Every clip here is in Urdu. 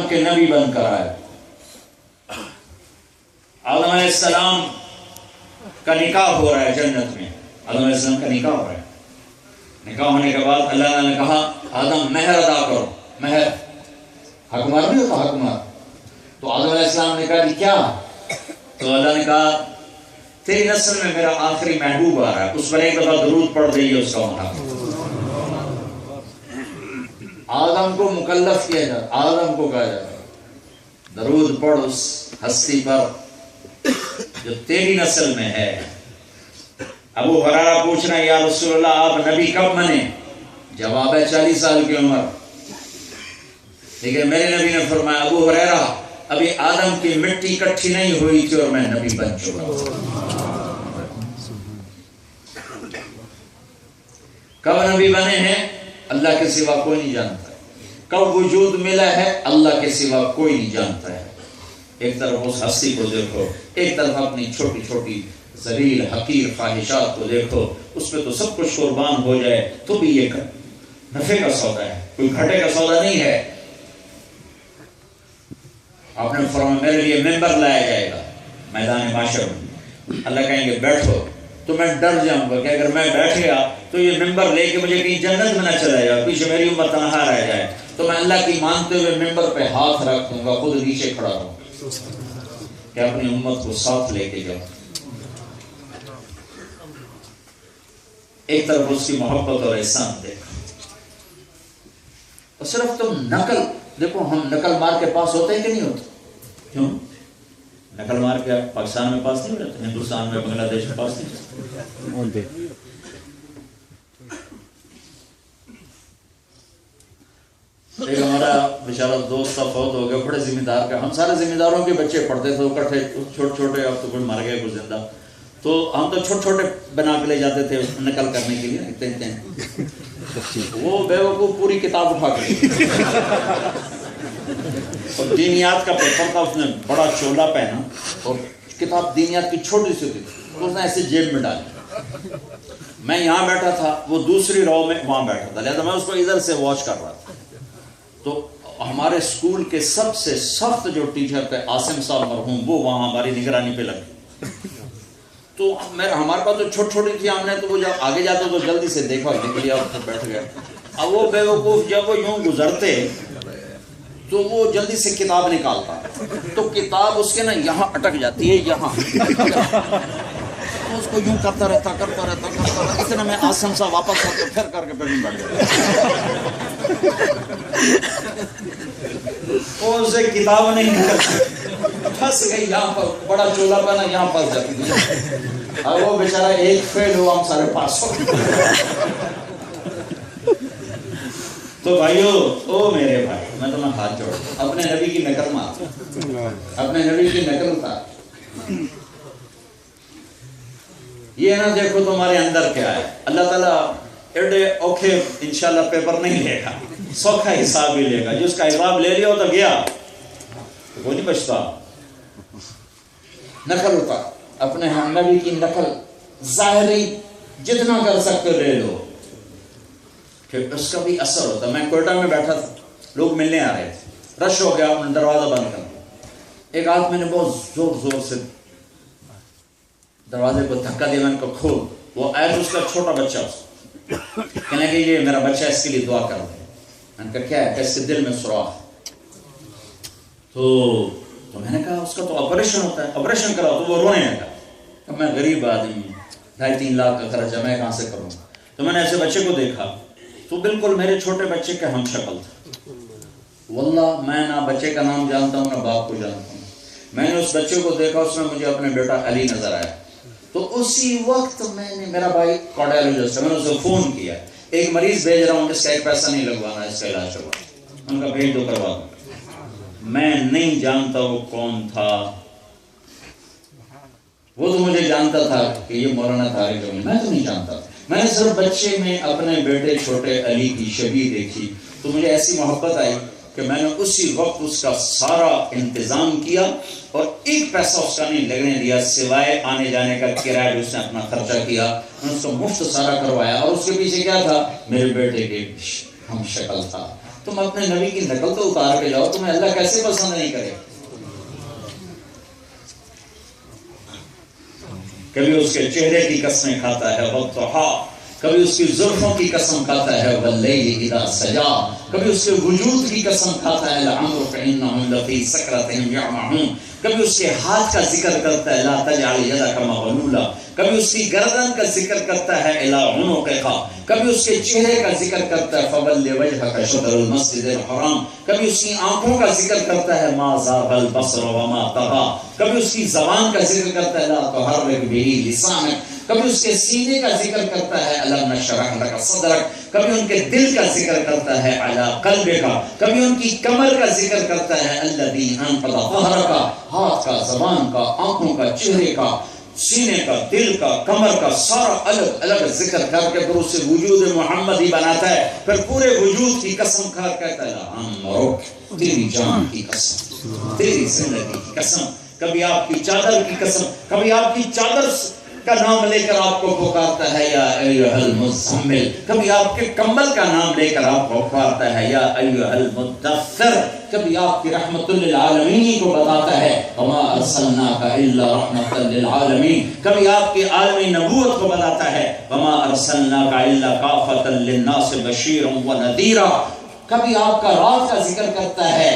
کے نبی بن کر آئے. آدم علیہ السلام کا نکاح ہو رہا ہے جنت میں. آدم علیہ السلام کا نکاح ہو رہا ہے. نکاح ہونے کے بعد اللہ تعالیٰ نے کہا آدم مہر ادا کرو. مہر حق مار نہیں ہوتا, حق مار. تو آدم علیہ السلام نے کہا کہ کیا؟ تو اللہ نے کہا تیری نسل میں میرا آخری محبوب آ رہا ہے, اس پر ایک دفعہ درود پڑھ دیجیے. اس کا ہونا آدم کو مکلف کیا جائے, آدم کو کہا جائے درود پڑھ اس ہستی پر جو تیری نسل میں ہے. ابو ہریرہ پوچھ رہے ہیں یا رسول اللہ آپ نبی کب بنے؟ جواب ہے 40 سال کی عمر. لیکن میرے نبی نے فرمایا ابو ہریرہ ابھی آدم کی مٹی اکٹھی نہیں ہوئی تھی اور میں نبی بن چکا ہوں. کب نبی بنے ہیں اللہ کے سوا کوئی نہیں جانتا ہے. کب وجود ملا ہے اللہ کے سوا کوئی نہیں جانتا ہے. ایک طرف اس ہستی کو دیکھو, ایک طرف اپنی چھوٹی چھوٹی ذلیل حقیر خواہشات کو دیکھو. اس پہ تو سب کچھ قربان ہو جائے تو بھی یہ نفع کا سودا ہے, کوئی گھاٹے کا سودا نہیں ہے. آپ نے فرمایا میرے لیے ممبر لایا جائے گا میدان معاشر میں. اللہ کہیں گے بیٹھو, تو میں ڈر جاؤں گا کہ اگر میں بیٹھ گیا تو یہ ممبر لے کے مجھے کہیں جنت میں نہ چلا جائے, پیچھے میری امت تنہا رہ جائے. تو میں اللہ کی مانتے ہوئے ممبر پہ ہاتھ رکھ دوں گا, خود نیچے کھڑا رہوں کہ اپنی امت کو ساتھ لے کے جاؤ. ایک طرف اس کی محبت اور احسان دیکھو. اور صرف تم نقل دیکھو, ہم نقل مار کے پاس ہوتے ہیں کہ نہیں ہوتے؟ کیوں نقل مار کے پاکستان میں پاس نہیں ہوتے, ہندوستان میں بنگلہ دیش میں پاس نہیں ہوتے. ایک ہمارا بیچارہ دوست کا فوت ہو گیا, بڑے ذمہ دار کا. ہم سارے ذمہ داروں کے بچے پڑھتے تھے اکٹھے چھوٹے چھوٹے, اب تو کوئی مر گئے کوئی زندہ. تو ہم تو چھوٹے چھوٹے بنا کے لے جاتے تھے نقل کرنے کے لیے. اتنے وہ بے وقوف پوری کتاب اٹھا کے, اور دینیات کا پیپر تھا, اس نے بڑا چولا پہنا اور کتاب دینیات کی چھوٹی سی تھی, اس نے ایسے جیب میں ڈالی. میں یہاں بیٹھا تھا, وہ دوسری رو میں وہاں بیٹھا تھا, لہذا میں اس کو ادھر سے واچ کر رہا تھا. تو ہمارے اسکول کے سب سے سخت جو ٹیچر تھے عاصم صاحب مرحوم, وہ وہاں ہماری نگرانی پہ لگے. تو ہمارے پاس تو چھوٹی چھوٹی تھی, ہم نے تو وہ جب آگے جاتے تو جلدی سے دیکھا, دیکھ لیا اور بیٹھ گیا. اب وہ بے وقوف جب وہ یوں گزرتے تو وہ جلدی سے کتاب نکالتا, تو کتاب اس کے نا یہاں اٹک جاتی ہے, یہاں اس کو یوں کرتا رہتا اتنا میں آسم صاحب واپس آ کے پھر کر کے پھر بیٹھ گیا. اسے کتاب نہیں نکلتی, پھنس گئی یہاں پر, بڑا چولہا پہنا یہاں پھنس جاتی تھی. اب وہ بیچارہ ایک فیل ہوا, ہم سارے پاس ہو گئے. تو بھائیو, او میرے بھائی, میں تمہیں ہاتھ جوڑ, اپنے نبی کی نقل مار, اپنے نبی کی نقل اتار. یہ نہ دیکھو تمہارے اندر کیا ہے. اللہ تعالیٰ ایڈے اوکھے انشاءاللہ پیپر نہیں لے گا, سوکھا حساب ہی لے گا. جس کا حساب لے لیا ہو تو گیا, وہ نہیں بچتا. نقل اتار, اپنے نبی کی نقل ظاہری جتنا کر سکتے لے لو, پھر اس کا بھی اثر ہوتا. میں کوئٹہ میں بیٹھا تھا, لوگ ملنے آ رہے تھے, رش ہو گیا, انہوں نے دروازہ بند کر دیا. ایک آدمی نے بہت زور زور سے دروازے کو دھکا دیا, میں نے کہا کھول. وہ آیا تو اس کا چھوٹا بچہ, کہنے کہ یہ میرا بچہ, اس کے لیے دعا کر دے. میں نے کہا کیا ہے؟ کہ اس کے دل میں سوراخ. تو میں نے کہا اس کا تو آپریشن ہوتا ہے, آپریشن کراؤ. تو وہ رونے لگا, میں غریب آدمی, 2.5-3 لاکھ کا خرچہ میں کہاں سے کروں. تو میں نے ایسے بچے کو دیکھا تو بالکل میرے چھوٹے بچے کے ہم شکل تھا. واللہ میں نہ بچے کا نام جانتا ہوں نہ باپ کو جانتا ہوں. میں نے اس بچے کو دیکھا, اس میں مجھے اپنے بیٹا علی نظر آیا. تو اسی وقت میں نے, میرا بھائی کارڈیالوجسٹ ہے, میں نے اسے فون کیا, ایک مریض بھیج رہا ہوں جس کا ایک پیسہ نہیں لگوانا, اس کا علاج کروا. ان کا بھیج دو, کروا دو. میں نہیں جانتا وہ کون تھا, وہ تو مجھے جانتا تھا کہ یہ مولانا طارق ہے, میں تو نہیں جانتا. میں نے صرف بچے میں اپنے بیٹے چھوٹے علی کی شبیہ دیکھی تو مجھے ایسی محبت آئی کہ میں نے اسی وقت اس کا سارا انتظام کیا, اور ایک پیسہ اس کا نہیں لگنے دیا سوائے آنے جانے کا کرایہ جو اس نے اپنا خرچہ کیا. میں نے اس کو مفت سارا کروایا, اور اس کے پیچھے کیا تھا؟ میرے بیٹے کے ہم شکل تھا. تم اپنے نبی کی نقل تو اتار کے جاؤ، تمہیں اللہ کیسے پسند نہیں کرے؟ کبھی اس کے چہرے کی قسمیں کھاتا ہے والضحیٰ، کبھی اس کی زلفوں کی قسم کھاتا ہے واللیل اذا سجا، کبھی اس کے وجود کی قسم کھاتا ہے لعمرک انہم لفی سکرتہم یعمہون، کبھی اس کے ہاتھ کا ذکر کرتا ہے لا تجعل یدک مغلولا، کبھی اس کی گردن کا ذکر کرتا ہے الی عنقک، کبھی اس کے چہرے کا ذکر کرتا ہے فول وجہک شطر المسجد الحرام، کبھی اس کی آنکھوں کا ذکر کرتا ہے ما زاغ البصر وما طغى، کبھی اس کی زبان کا ذکر کرتا ہے لا تحرک بہ لسانک، کبھی اس کے سینے کا ذکر کرتا ہے الم نشرح لک صدرک، کبھی ان کے دل کا ذکر کرتا ہے علی قلبک، کبھی ان کی کمر کا ذکر کرتا ہے الذی انقض ظہرک، ہاتھ کا، زبان کا، آنکھوں کا، چہرے کا، سینے کا، دل کا، کمر کا، سارا الگ الگ ذکر کر کے پھر اسے وجود محمد ہی بناتا ہے، پھر پورے وجود کی قسم کھا کہتا ہے لعمرک، تیری جان کی قسم، تیری زندگی کی قسم، کبھی آپ کی چادر کی قسم، کبھی آپ کی چادر کا نام لے کر آپ کو پکارتا ہے یا ایھا المزمل، کبھی آپ کے کمبل کا نام لے کر آپ کو پکارتا ہے یا ایھا المدثر، کبھی آپ کی رحمت للعالمین کو بتاتا ہے وما ارسلناک الا رحمت للعالمین، کبھی آپ کی عالمی نبوت کو بتاتا ہے وما ارسلناک الا کافۃ للناس بشیرا ونذیرا، کبھی آپ کا رات کا ذکر کرتا ہے،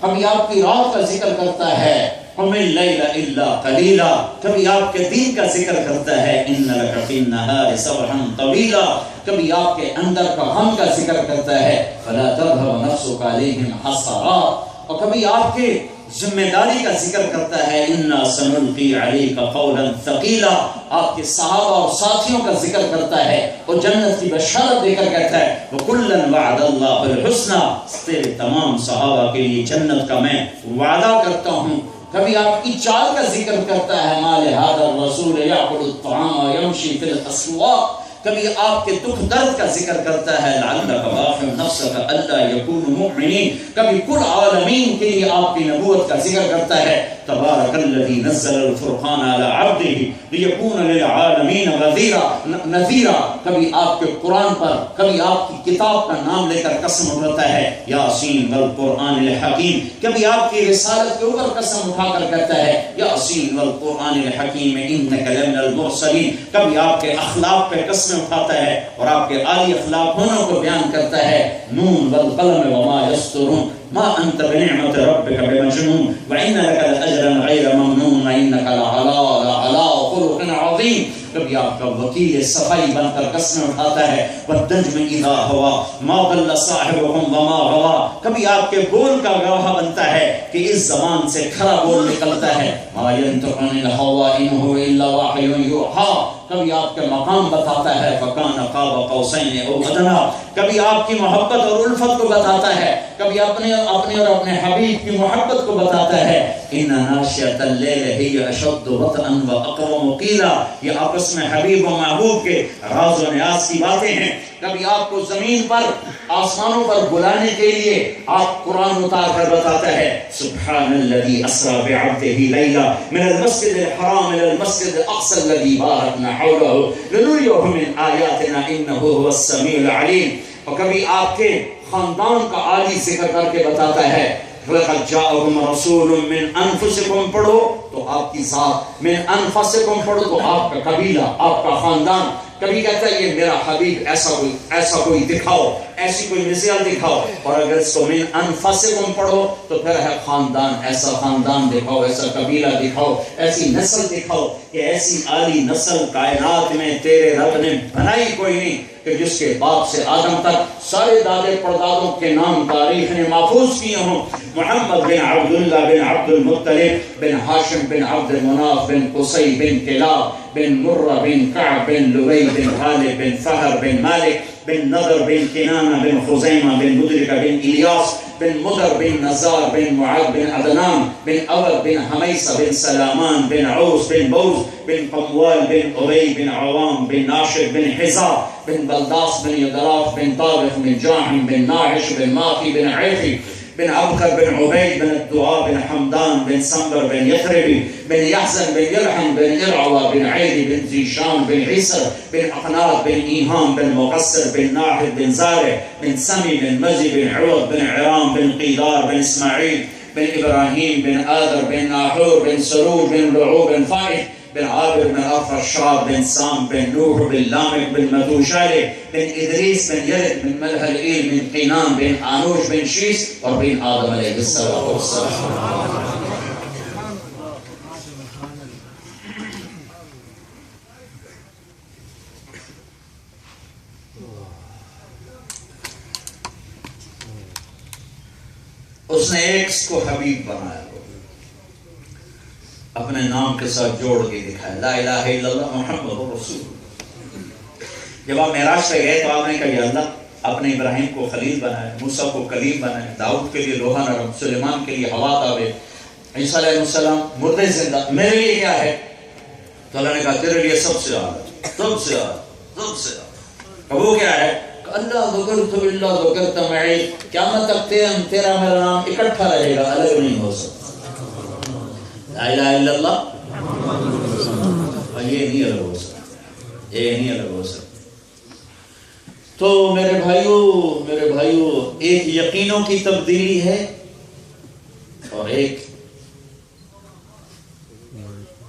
کبھی آپ کی رات کا ذکر کرتا ہے قم اللیل الا قلیلا، کبھی آپ کے دین کا ذکر کرتا ہے ان لک فی النہار سبحا طویلا، کبھی آپ کے اندر کا غم کا ذکر کرتا ہے فلا تذهب نفسک علیہم حسرات، اور کبھی آپ کے ذمہ داری کا ذکر کرتا ہے انا سنلقی علیک قولا ثقیلا، آپ کے صحابہ اور ساتھیوں کا ذکر کرتا ہے اور جنت کی بشارت دے کر کہتا ہے وکلا وعد اللہ الحسنی، تیرے تمام صحابہ کے لیے جنت کا میں وعدہ کرتا ہوں، کبھی آپ کی چال کا ذکر کرتا ہے ما لہذا الرسول یاکل الطعام ویمشی فی الاسواق، کبھی آپ کے دکھ درد کا ذکر کرتا ہے لعلک باخع نفسک الا یکونوا مؤمنین، کبھی کل عالمین کے لیے آپ کی نبوت کا ذکر کرتا ہے تبارک الذی نزل الفرقان علی عبدہ لیکون للعالمین نذیرا، کبھی آپ کے قرآن پر، کبھی آپ کی کتاب کا نام لے کر قسم اٹھاتا ہے یاسین والقرآن الحکیم، کبھی آپ کی رسالت کے اوپر قسم اٹھا کر کہتا ہے یاسین والقرآن الحکیم انک لمن المرسلین، کبھی آپ کے اخلاق پہ قسم اٹھاتا ہے اور آپ کے عالی اخلاق ہونوں کو بیان کرتا ہے نون والقلم وما یسطرون ما انت بنعمت ربک بمجنون وان لک لاجرا غیر ممنون انک لعلی خلق عظیم، کبھی آپ کا وکیل صفائی بن کر قسمیں اٹھاتا ہے والنجم اذا ہوا ما ضل صاحبهم وما غوا، کبھی آپ کے بول کا گواہ بنتا ہے کہ اس زبان سے کھرا بول نکلتا ہے ما ينطق عن الهوى ان هو الا وحی یوحی، کبھی آپ کے مقام بتاتا ہے فکان قاب قوسین او ادنی، کبھی آپ کی محبت اور الفت کو بتاتا ہے، کبھی اپنے اور اپنے حبیب کی محبت کو بتاتا ہے ان ناشئۃ اللیل ہی اشد وطئا واقوم قیلا، یہ آپس میں حبیب و محبوب کے راز و نیاز کی باتیں ہیں، کبھی آپ کو زمین پر آسمانوں پر بلانے کے لیے آپ قرآن اتار کر بتاتا ہے سبحان الذی اسری بعبدہ لیلا من المسجد الحرام الى المسجد الاقصى الذی بارکنا حولہ لنریہ من آیاتنا انہ هو السمیع العلیم، اور کبھی آپ کے خاندان کا عالی ذکر کر کے بتاتا ہے وَلَقَدْ جَاءَكُمْ رَسُولٌ مِّنْ أَنفُسِكُمْ پڑھو تو آپ کی ذات، مِّنْ أَنفُسِكُمْ پڑھو تو آپ کا قبیلہ، آپ کا خاندان، کبھی کہتا ہے یہ میرا حبیب ایسا کوئی دکھاؤ، ایسی کوئی مثال دکھاؤ، اور اگر اس کو من انفسکم پڑھو تو پھر ہے خاندان، ایسا خاندان دکھاؤ، ایسا قبیلہ دکھاؤ، ایسی نسل دکھاؤ کہ ایسی عالی نسل کائنات میں تیرے رب نے بنائی کوئی نہیں کہ جس کے باپ سے آدم تک سارے دادے پردادوں کے نام تاریخ نے محفوظ کیے ہوں، محمد بن عبداللہ بن عبد المطلب بن ہاشم بن عبد المناف بن قصی بن کلاب بن مرہ بن کعب بن لبی بن غالب بن فہر بن مالک بن نضر بن کنانہ بن خزیمہ بن مدرکہ بن الیاس بن مدر بن نزار بن معاذ بن عدنان بن اول بن حمیسہ بن سلامان بن عوس بن بوز بن قموال بن عبی بن عوام بن ناشد بن حزاب بن بلداس بن یدراف بن طارق بن جاحم بن ناحش بن ماقی بن عیفی بن عبقر بن عبيد بن الدعاء بن حمدان بن سنبر بن يثربي بن يحزن بن يلحم بن إرعوى بن عيدي بن زيشان بن عيسر بن أقناط بن إيهام بن مقصر بن ناحد بن زارع بن سمي بن مزي بن عوض بن عرام بن قيدار بن إسماعيل بن إبراهيم بن آذر بن ناحور بن سروج بن لعوب بن فائح بن عابر بن أرفشاد بن سام بن نوح بن لامك بن متوشالي بن إدريس بن يرد بن ملهلئيل بن قينان بن آنوش بن شيس وبن آدم عليه الصلاة والسلام. اس نے ایک کو حبیب بنایا اپنے نام کے ساتھ جوڑ کے دکھایا لا الہ الا اللہ محمد رسول اللہ. جب آپ معراج پہ گئے تو آپ نے کہا یا اللہ اپنے ابراہیم کو خلیل بنائے، موسیٰ کو کلیم بنائے، داؤد کے لیے لوہا نرم، سلیمان کے لیے ہوا تابع، عیسیٰ علیہ السلام مردے زندہ، میرے لیے کیا ہے؟ تو اللہ نے کہا تیرے لیے سب سے اعلیٰ، سب سے اعلیٰ، سب سے اعلیٰ. وہ کیا ہے؟ اللہ ذکرت باللہ ذکرت معی، قیامت تک تیرا میرا نام اکٹھا رہے گا، الگ نہیں ہو سکتا. لا الہ الا اللہ یہ نہیں الگ ہو سکتا، یہ نہیں الگ ہو سکتا. تو میرے بھائیوں ایک یقینوں کی تبدیلی ہے اور ایک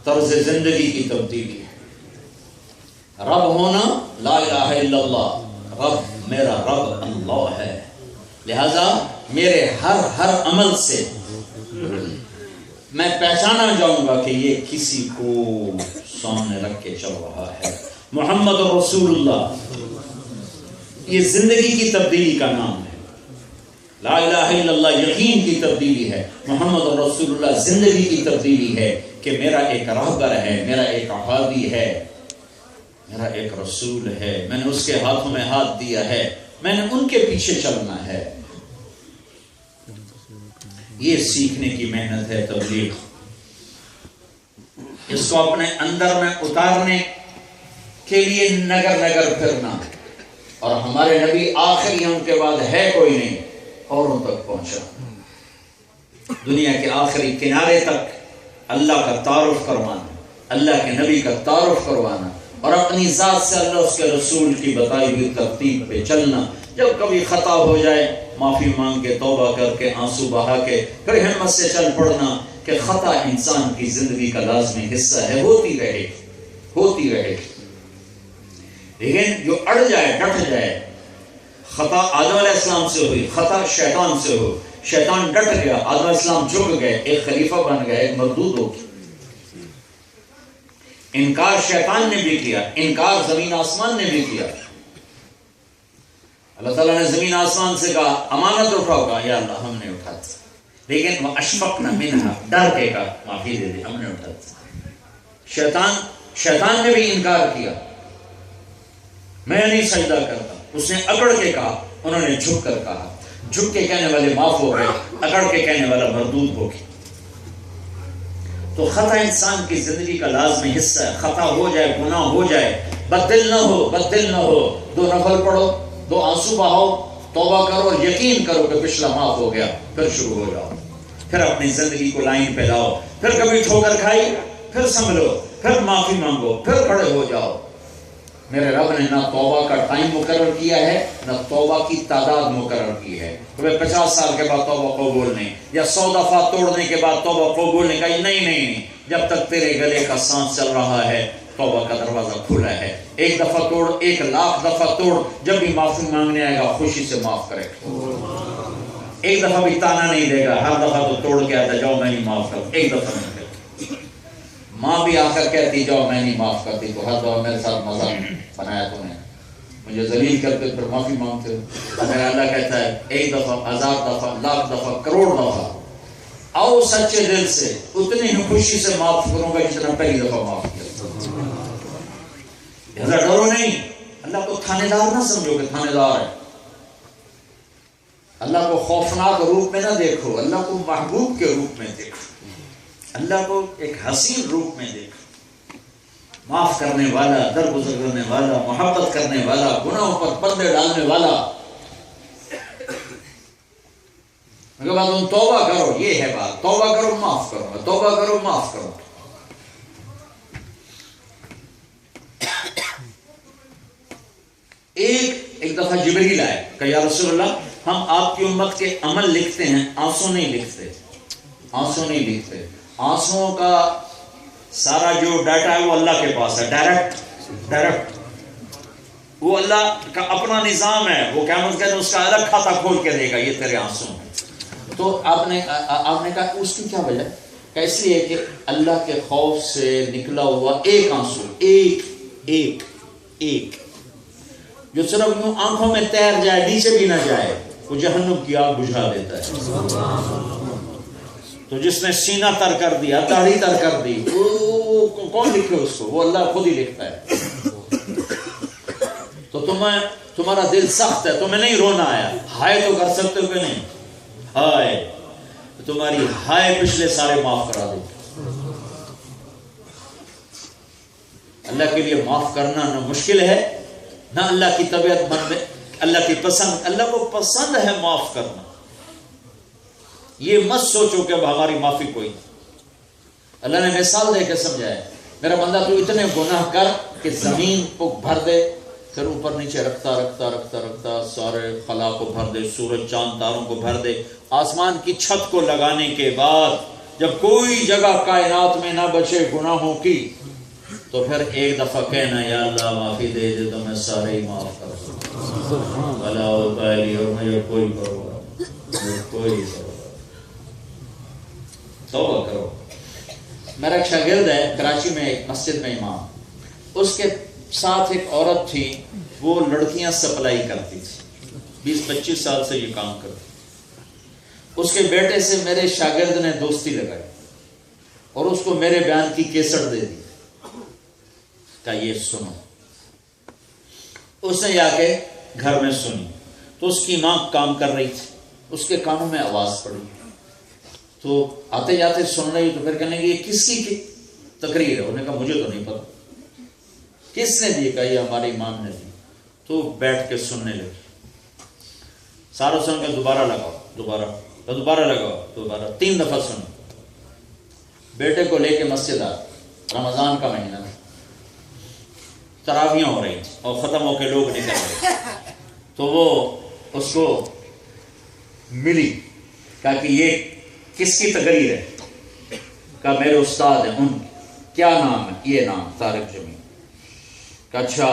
طرز زندگی کی تبدیلی ہے. رب ہونا لا الہ الا اللہ، رب میرا رب اللہ ہے، لہذا میرے ہر عمل سے میں پہچانا جاؤں گا کہ یہ کسی کو سامنے رکھ کے چل رہا ہے. محمد رسول اللہ یہ زندگی کی تبدیلی کا نام ہے. لا الہ الا اللہ یقین کی تبدیلی ہے، محمد رسول اللہ زندگی کی تبدیلی ہے کہ میرا ایک راہبر ہے، میرا ایک ہادی ہے، میرا ایک رسول ہے، میں نے اس کے ہاتھوں میں ہاتھ دیا ہے، میں نے ان کے پیچھے چلنا ہے. یہ سیکھنے کی محنت ہے تبلیغ. اس کو اپنے اندر میں اتارنے کے لیے نگر نگر پھرنا. اور ہمارے نبی آخری ان کے بعد ہے کوئی نہیں، اوروں تک پہنچا، دنیا کے آخری کنارے تک اللہ کا تعارف کروانا، اللہ کے نبی کا تعارف کروانا، اور اپنی ذات سے اللہ اس کے رسول کی بتائی ہوئی ترتیب پہ چلنا. جب کبھی خطا ہو جائے معافی مانگ کے، توبہ کر کے، آنسو بہا کے، پھر ہمت سے چل پڑنا کہ خطا انسان کی زندگی کا لازمی حصہ ہے، ہوتی رہے. لیکن جو اڑ جائے، ڈٹ جائے، خطا آدم علیہ السلام سے ہوئی، خطا شیطان سے ہو، شیطان ڈٹ گیا، آدم علیہ السلام جھک گئے، ایک خلیفہ بن گیا، ایک مردود ہو گیا. انکار شیطان نے بھی کیا، انکار زمین آسمان نے بھی کیا. اللہ تعالیٰ نے زمین آسمان سے کہا امانت اٹھاؤ، کہا یا اللہ ہم نے اٹھاتی، لیکن وَأَشْفَقْنَ مِنْهَا ڈر کے کہا معافی دے دے، ہم نے اٹھاتی. شیطان نے بھی انکار کیا، میں نہیں سجدہ کرتا، اس نے اکڑ کے کہا، انہوں نے جھک کر کہا. جھک کے کہنے والے معاف ہو گئے، اکڑ کے کہنے والا مردود ہو گیا. تو خطا انسان کی زندگی کا لازمی حصہ ہے. خطا ہو جائے، گناہ ہو جائے، بددل نہ ہو، 2 نفل پڑھو، 2 آنسو بہاؤ، توبہ کرو اور یقین کرو کہ پچھلا معاف ہو گیا، پھر شروع ہو جاؤ، پھر اپنی زندگی کو لائن پہ لاؤ. پھر کبھی ٹھوکر کھائی، پھر سنبھلو، پھر معافی مانگو، پھر کھڑے ہو جاؤ. میرے رب نے نہ توبہ کا ٹائم مقرر کیا ہے، نہ توبہ کی تعداد مقرر کی ہے. تمہیں 50 سال کے بعد توبہ قبول نہیں، یا 100 دفعہ توڑنے کے بعد توبہ قبول نہیں. کہا نہیں، جب تک تیرے گلے کا سانس چل رہا ہے توبہ کا دروازہ کھلا ہے. 1 دفعہ توڑ، 1,00,000 دفعہ توڑ، جب بھی معافی مانگنے آئے گا خوشی سے معاف کرے. 1 دفعہ بھی تانا نہیں دے گا، ہر دفعہ تو توڑ کے آتا جاؤ میں نہیں معاف کرتا، 1 دفعہ نہیں. ماں بھی آ کر کہتی جاؤ میں نہیں معاف کرتی، تو ہر دفعہ میرے ساتھ مذاق بنایا تم نے، مجھے ذلیل کرتے پھر معافی مانگتے ہو. میرا اللہ کہتا ہے 1 دفعہ، 1000 دفعہ، 1,00,000 دفعہ، کروڑ دفعہ آؤ سچے دل سے، اتنی ہی خوشی سے معاف کروں گا جتنا پہلی دفعہ معاف کیا. لہذا ڈرو نہیں، اللہ کو تھانے دار نہ سمجھو کہ تھانے دار ہے. اللہ کو خوفناک روپ میں نہ دیکھو، اللہ کو محبوب کے روپ میں دیکھو، اللہ کو ایک حسین روپ میں دیکھو. معاف کرنے والا، درگزر کرنے والا، محبت کرنے والا، گناہوں پر پردے ڈالنے والا. کے بعد تم توبہ کرو، یہ ہے بات، توبہ کرو معاف کروں گا، توبہ کرو معاف کروں گا۔ ایک دفعہ جبریل آئے کہ یا رسول اللہ ہم آپ کی امت کے عمل لکھتے ہیں، آنسو نہیں لکھتے، آنسو نہیں لکھتے۔ آنسوؤں کا سارا جو ڈیٹا ہے وہ اللہ کے پاس ہے، ڈائریکٹ وہ اللہ کا اپنا نظام ہے، وہ قیامت کے دن اس کا الگ کھاتا کھول کے دے گا، یہ تیرے آنسو ہیں۔ تو آپ نے کہا اس کی کیا وجہ ہے؟ کہ اس لیے کہ اللہ کے خوف سے نکلا ہوا ایک آنسو، ایک جو صرف یوں آنکھوں میں تیر جائے، نیچے بھی نہ جائے، وہ جہنم کی آگ بجھا دیتا ہے۔ تو جس نے سینہ تر کر دیا، داڑھی تر کر دی، وہ کون لکھے اس کو؟ وہ اللہ خود ہی لکھتا ہے۔ تو تمہارا دل سخت ہے، تمہیں نہیں رونا آیا، ہائے تو کر سکتے ہو کہ نہیں؟ ہائے، تمہاری ہائے پچھلے سارے معاف کرا دو۔ اللہ کے لیے معاف کرنا نہ مشکل ہے نہ اللہ کی طبیعت مند ہے، اللہ کی پسند، اللہ کو پسند ہے معاف کرنا۔ یہ مت سوچو کہ اب ہماری معافی کوئی نہیں۔ اللہ نے مثال دے کے سمجھایا، میرا بندہ تو اتنے گناہ کر کہ زمین کو بھر دے، پھر اوپر نیچے رکھتا سارے خلا کو بھر دے، سورج چاند تاروں کو بھر دے، آسمان کی چھت کو لگانے کے بعد جب کوئی جگہ کائنات میں نہ بچے گناہوں کی، تو پھر ایک دفعہ کہنا یا اللہ معافی دے دے تو میں سارے ہی معاف کر دوں، بھلا بالی اور مجھے کوئی توبہ کرو۔ میرا ایک شاگرد ہے کراچی میں، ایک مسجد میں امام، اس کے ساتھ ایک عورت تھی، وہ لڑکیاں سپلائی کرتی تھی، 20-25 سال سے یہ کام کرتی۔ اس کے بیٹے سے میرے شاگرد نے دوستی لگائی اور اس کو میرے بیان کی کیسٹ دے دی کہ یہ سنو۔ اس نے جا کے گھر میں سنی تو اس کی ماں کام کر رہی تھی، اس کے کانوں میں آواز پڑی، تو آتے جاتے سن رہی، تو پھر کہنے لگی یہ کس کی تقریر ہے؟ انہوں نے کہا مجھے تو نہیں پتا۔ کس نے دی؟ کہا یہ ہمارے امام نے دی۔ تو بیٹھ کے سننے لگی، سارا سن کے دوبارہ لگاؤ، 3 دفعہ سنو۔ بیٹے کو لے کے مسجد آ، رمضان کا مہینہ تھا، تراویاں ہو رہی تھی اور ختم ہو کے لوگ نکل رہے، تو وہ اس کو ملی، کہا کہ یہ کس کی تقریر ہے؟ کہا میرے استاد ہیں، ان کیا نام ہے؟ یہ نام طارق جمیل۔ کہا اچھا،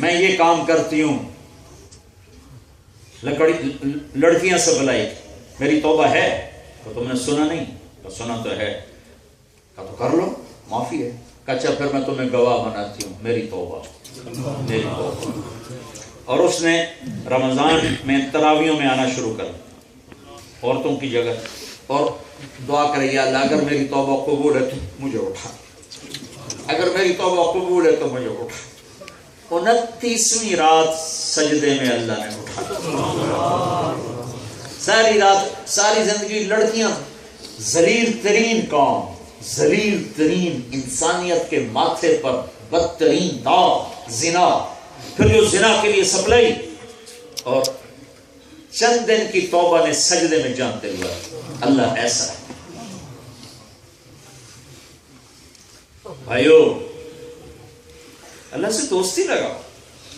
میں یہ کام کرتی ہوں، لڑکیاں سپلائی، میری توبہ ہے؟ تو تم نے سنا نہیں؟ تو سنا تو ہے۔ کہا تو کر لو، معافی ہے۔ کہا اچھا پھر میں تمہیں گواہ بناتی ہوں، میری توبہ۔ اور اس نے رمضان میں تراویوں میں آنا شروع کر عورتوں کی جگہ، اور دعا کرے یا اللہ اگر میری توبہ قبول ہے تو مجھے اٹھا، اگر میری توبہ قبول ہے تو مجھے اٹھا۔ 29ویں رات سجدے میں اللہ نے اٹھا۔ ساری رات، ساری زندگی لڑکیاں، ذلیل ترین قوم، ذلیل ترین، انسانیت کے ماتھے پر بدترین داغ زنا، پھر جو زنا کے لیے سپلائی، اور چند دن کی توبہ نے سجدے میں جانتے ہوا اللہ ایسا ہے۔ بھائیو اللہ سے دوستی لگاؤ،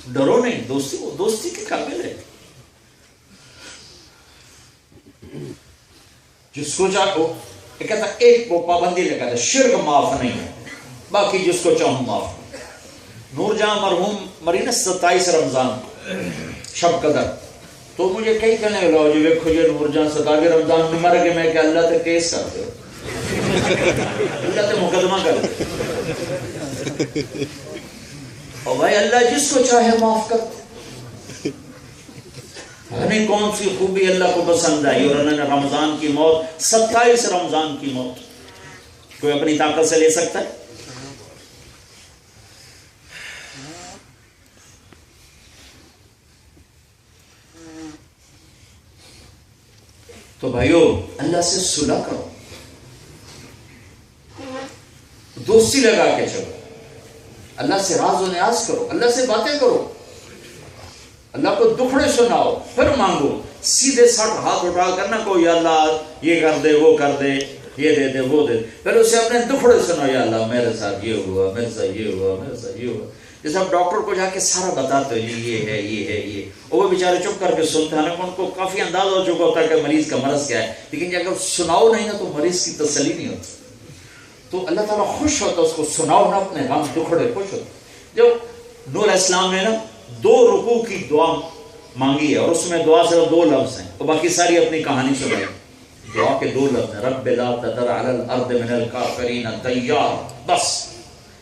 ڈرو نہیں، دوستی کے قابل ہے۔ جس کو چاہو، کہتا ایک کو پابندی لگا دے، شرک معاف نہیں ہے، باقی جس کو چاہوں معاف۔ نور جہاں مرحوم مری نا 27 رمضان شب قدر، تو مجھے کئی کہنے لگا جو ویکھو جی نور جہاں 27 رمضان میں مر گئے، میں کہ اللہ تے کیس کر دے، اللہ تے مقدمہ کر دے۔ اور بھائی اللہ جس کو چاہے معاف کر دے۔ ہمیں کون سی خوبی اللہ کو پسند آئی، اور اللہ نے رمضان کی موت، 27 رمضان کی موت کوئی اپنی طاقت سے لے سکتا ہے؟ تو بھائیو اللہ سے صلح کرو، دوستی لگا کے چلو، اللہ سے راز و نیاز کرو، اللہ سے باتیں کرو، اللہ کو دکھڑے سناؤ، پھر مانگو۔ سیدھے سٹ ہاتھ اٹھا کر نہ کو یا اللہ یہ کر دے وہ کر دے یہ دے دے وہ دے دے، پھر اسے اپنے دکھڑے سنو، یا اللہ میرے ساتھ یہ ہوا، میرے ساتھ یہ ہوا، میرے ساتھ یہ ہوا. جیسے آپ ڈاکٹر کو جا کے سارا بتاتے ہو جی یہ ہے یہ ہے یہ، اور وہ بیچارے چپ کر کے سنتے ہیں، ان کو کافی اندازہ ہو چکا ہوتا ہے کہ مریض کا مرض کیا ہے، لیکن اگر سناؤ نہیں نا تو مریض کی تسلی نہیں ہوتی. تو اللہ تعالیٰ خوش ہوتا ہے اس کو سناؤ نا اپنے غم دکھڑے، خوش ہوتا. جب نور علیہ السلام نے نا 2 رکوع کی دعا مانگی ہے، اور اس میں دعا صرف 2 لفظ ہیں، اور باقی ساری اپنی کہانی سنائی. دعا کے 2 لفظ ہیں، رب لا تذر علی الارض من الکافرین دیار، بس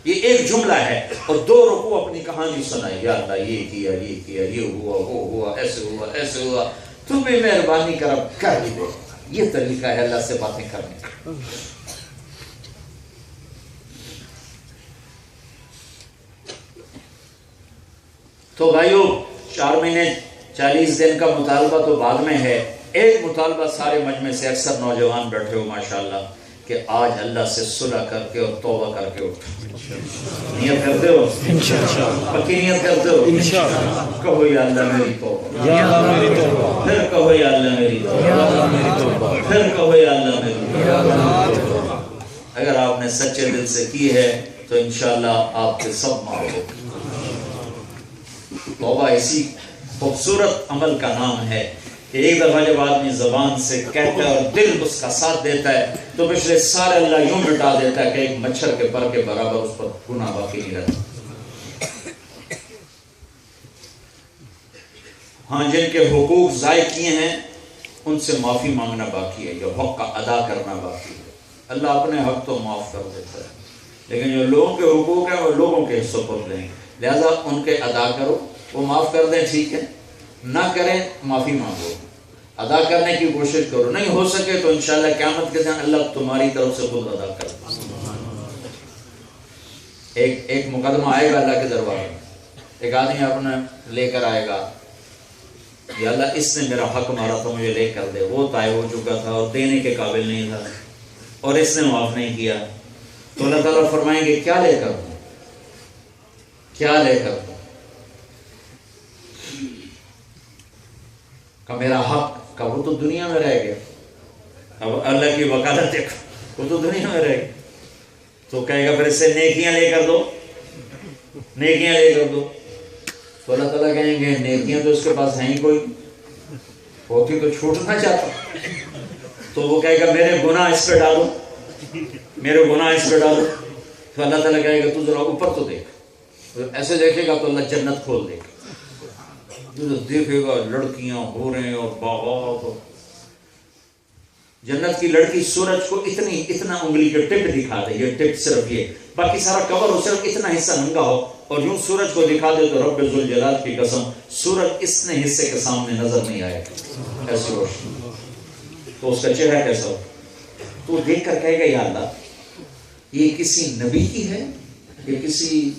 یہ ایک جملہ ہے، اور 2 رکوع اپنی کہانی سنائی. یا اللہ یہ کیا یہ کیا، یہ ہوا وہ ہوا، ایسے ہوا ایسے ہوا، تو بھی مہربانی کر ہی دے. یہ طریقہ ہے اللہ سے باتیں کرنے کا. تو بھائیو 4 مہینے 40 دن کا مطالبہ تو بعد میں ہے. ایک مطالبہ سارے مجمع سے اکثر نوجوان بیٹھے ہو ماشاءاللہ کہ آج اللہ سے صلح کر کے اور توبہ کر کے اٹھو. نیت کرتے ہو؟ پکی نیت کرتے ہو؟ کہو یا اللہ میری توبہ، پھر کہو یا اللہ میری توبہ، پھر کہو یا اللہ میری توبہ. اگر آپ نے سچے دل سے کی ہے تو انشاءاللہ آپ کے سب معاف ہو. توبہ اسی خوبصورت عمل کا نام ہے کہ ایک دفعہ جب آدمی زبان سے کہتا ہے اور دل اس کا ساتھ دیتا ہے تو پچھلے سارے اللہ یوں مٹا دیتا ہے کہ ایک مچھر کے پر کے برابر اس پر گناہ باقی نہیں رہتا. ہاں جن کے حقوق ضائع کیے ہیں ان سے معافی مانگنا باقی ہے، جو حق کا ادا کرنا باقی ہے. اللہ اپنے حق تو معاف کر دیتا ہے، لیکن جو لوگوں کے حقوق ہیں وہ لوگوں کے حصوں پر لیں، لہذا ان کے ادا کرو. وہ معاف کر دیں ٹھیک ہے، نہ کریں معافی مانگو، ادا کرنے کی کوشش کرو. نہیں ہو سکے تو انشاءاللہ قیامت کے دن اللہ تمہاری طرف سے خود ادا کر دے. ایک مقدمہ آئے گا اللہ کے دربار میں، ایک آدمی اپنا لے کر آئے گا، یا اللہ اس نے میرا حق مارا تھا مجھے لے کر دے. وہ طے ہو چکا تھا اور دینے کے قابل نہیں تھا اور اس نے معاف نہیں کیا. تو اللہ تعالیٰ فرمائیں گے کیا لے کر دوں، کیا لے کر دوں؟ کہ میرا حق کا وہ تو دنیا میں رہ گیا. اب اللہ کی وکالت دیکھو، وہ تو دنیا میں رہ گیا. تو کہے گا پھر اس سے نیکیاں لے کر دو، نیکیاں لے کر دو. تو اللہ تعالیٰ کہیں گے نیکیاں تو اس کے پاس ہیں ہی کوئی، ہوتی تو چھوٹنا چاہتا. تو وہ کہے گا میرے گناہ اس پہ ڈالو، میرے گناہ اس پہ ڈالو. تو اللہ تعالیٰ کہے گا تو ذرا اوپر تو دیکھ. ایسے دیکھے گا تو اللہ جنت کھول دے گا. دیکھے گا لڑکیاں ہو رہے ہیں اور باغات، جنت کی لڑکی سورج کو اتنا انگلی کے ٹپ دکھا دے، یہ ٹپ صرف یہ، باقی سارا کور ہو، صرف اتنا حصہ ننگا ہو اور یوں سورج کو دکھا دے تو رب ذوالجلال کی قسم سورج اتنے حصے کے سامنے نظر نہیں آئے گا، ایسی روشنی. تو اس کا چہرہ کیسا ہو؟ تو دیکھ کر کہے گا یا اللہ یہ کسی نبی کی ہے، یہ کسی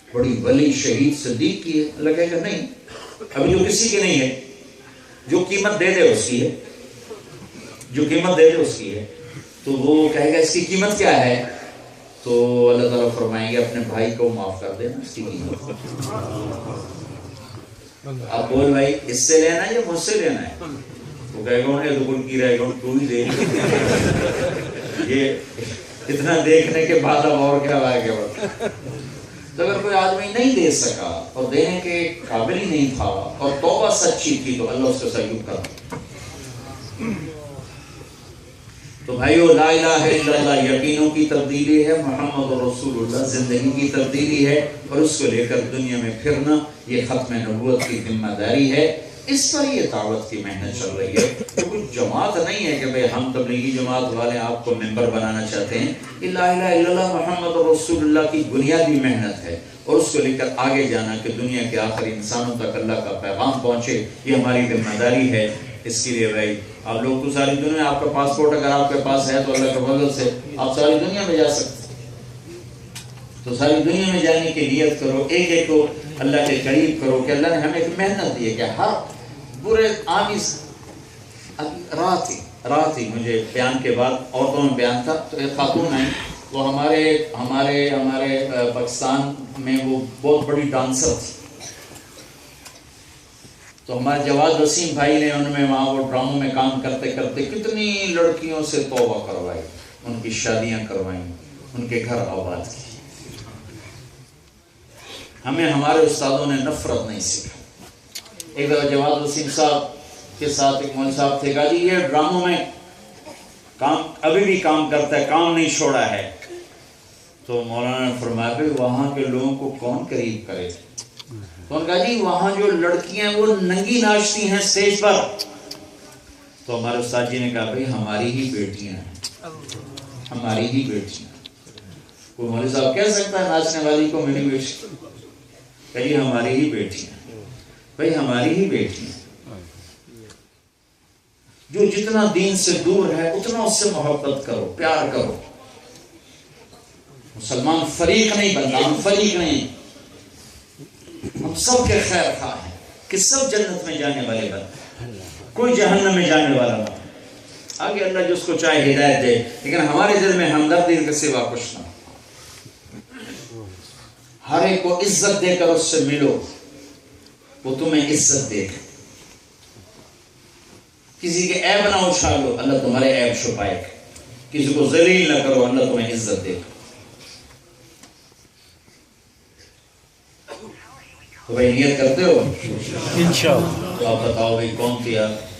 بڑی ولی شہید صدیق کی ہے؟ اللہ کہے گا نہیں، ابھی جو کسی کی نہیں ہے، جو قیمت دے دے اس کی ہے، جو قیمت دے دے اس کی ہے. تو وہ کہے گا اس کی قیمت کیا ہے؟ تو اللہ تعالیٰ فرمائیں گے اپنے بھائی کو معاف کر دینا اس کی قیمت. اب بول بھائی اس سے لینا ہے یا مجھ سے لینا ہے؟ وہ کہے گا انہیں تو کی رہے گا تو ہی دے. یہ اتنا دیکھنے کے بعد اب اور کیا آئے گا. تو اگر کوئی آدمی نہیں دے سکا اور دینے کے قابل ہی نہیں تھا اور توبہ سچی تھی تو اللہ اس کو سیوب کرتا. تو بھائیو لا الہ الا اللہ یقینوں کی تبدیلی ہے، محمد رسول اللہ زندگی کی تبدیلی ہے، اور اس کو لے کر دنیا میں پھرنا یہ ختم نبوت کی ذمہ داری ہے. اس پر یہ دعوت کی محنت چل رہی ہے. تو کچھ جماعت نہیں ہے کہ بھئی ہم تبلیغی جماعت والے آپ کو ممبر بنانا چاہتے ہیں. لا الہ الا اللہ محمد رسول اللہ کی بنیادی محنت ہے، اور اس کو لے کر آگے جانا کہ دنیا کے آخری انسانوں تک اللہ کا پیغام پہنچے، یہ ہماری ذمہ داری ہے. اس کے لیے بھائی آپ لوگ تو ساری دنیا میں، آپ کا پاسپورٹ اگر آپ کے پاس ہے تو اللہ کے فضل سے آپ ساری دنیا میں جا سکتے ہیں. تو ساری دنیا میں جانے کی نیت کرو، ایک ایک کو اللہ کے قریب کرو کہ اللہ نے ہمیں ایک محنت دی ہے کہ ہر برے آمیز. رات ہی مجھے بیان کے بعد عورتوں میں بیان تھا، تو ایک خاتون آئی، وہ ہمارے پاکستان میں وہ بہت بڑی ڈانسر تھی. تو ہمارے جواد وسیم بھائی نے ان میں وہاں وہ ڈراموں میں کام کرتے کرتے کتنی لڑکیوں سے توبہ کروائی، ان کی شادیاں کروائیں، ان کے گھر آباد کی۔ ہمیں ہمارے استادوں نے نفرت نہیں سکھا۔ ایک دفعہ جواد وسیم صاحب کے ساتھ ایک مولوی صاحب تھے، کہا جی یہ ڈراموں میں کام ابھی بھی کام کرتا ہے، کام نہیں چھوڑا ہے۔ تو مولانا نے فرمایا کہ وہاں کے لوگوں کو کون قریب کرے؟ تو انہوں نے کہا جی وہاں جو لڑکیاں ہیں وہ ننگی ناچتی ہیں سٹیج پر۔ تو ہمارے استاد جی نے کہا بھئی ہماری ہی بیٹیاں ہیں، ہماری ہی بیٹیاں۔ کوئی مولوی صاحب کہہ سکتا ہے ناچنے والی کو میری بیٹی؟ کہ جی ہماری ہی بیٹیاں، بھئی ہماری ہی بیٹیاں۔ جو جتنا دین سے دور ہے اتنا اس سے محبت کرو، پیار کرو۔ مسلمان فریق نہیں بننا، ہم فریق نہیں، ہم سب کے خیر خواہ ہیں کہ سب جنت میں جانے والے بن، کوئی جہنم میں جانے والا نہ۔ آگے اللہ جس کو چاہے ہدایت دے، لیکن ہمارے دل میں ہمدردی کے سوا کچھ نہ۔ ہر ایک کو عزت دے کر اس سے ملو، وہ تمہیں عزت دے گا۔ کسی کے عیب نہ اچھالو، اللہ تمہارے عیب چھپائے گا۔ کسی کو ذلیل نہ کرو، اللہ تمہیں عزت دے گا۔ تو بھائی نیت کرتے ہو؟ انشاءاللہ۔ تو آپ بتاؤ بھائی کون تھی آپ؟